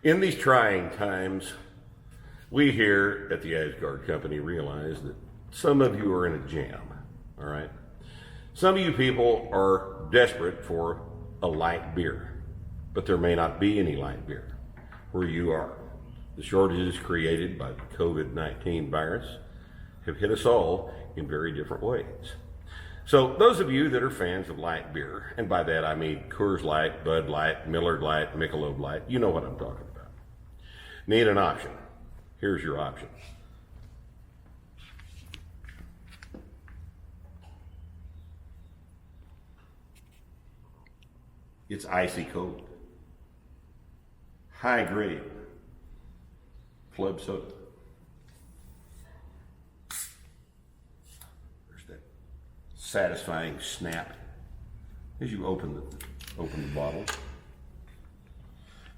In these trying times, we here at the Asgard Company realize that some of you are in a jam, all right? Some of you people are desperate for a light beer, but there may not be any light beer where you are. The shortages created by the COVID-19 virus have hit us all in very different ways. So those of you that are fans of light beer, and by that I mean Coors Light, Bud Light, Miller Light, Michelob Light, you know what I'm talking about. Need an option. Here's your option. It's icy cold, high grade, club soda. There's that satisfying snap as you open the bottle.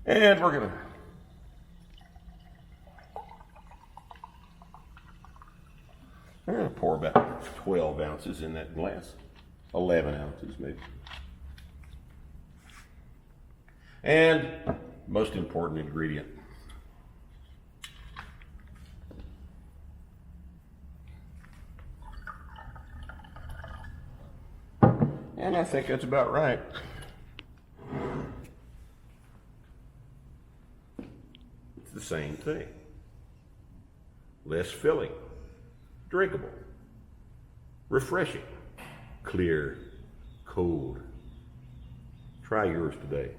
And we're gonna pour about 12 ounces in that glass, 11 ounces maybe. And most important ingredient. And I think that's about right. It's the same thing. Less filling, drinkable, refreshing, clear, cold. Try yours today.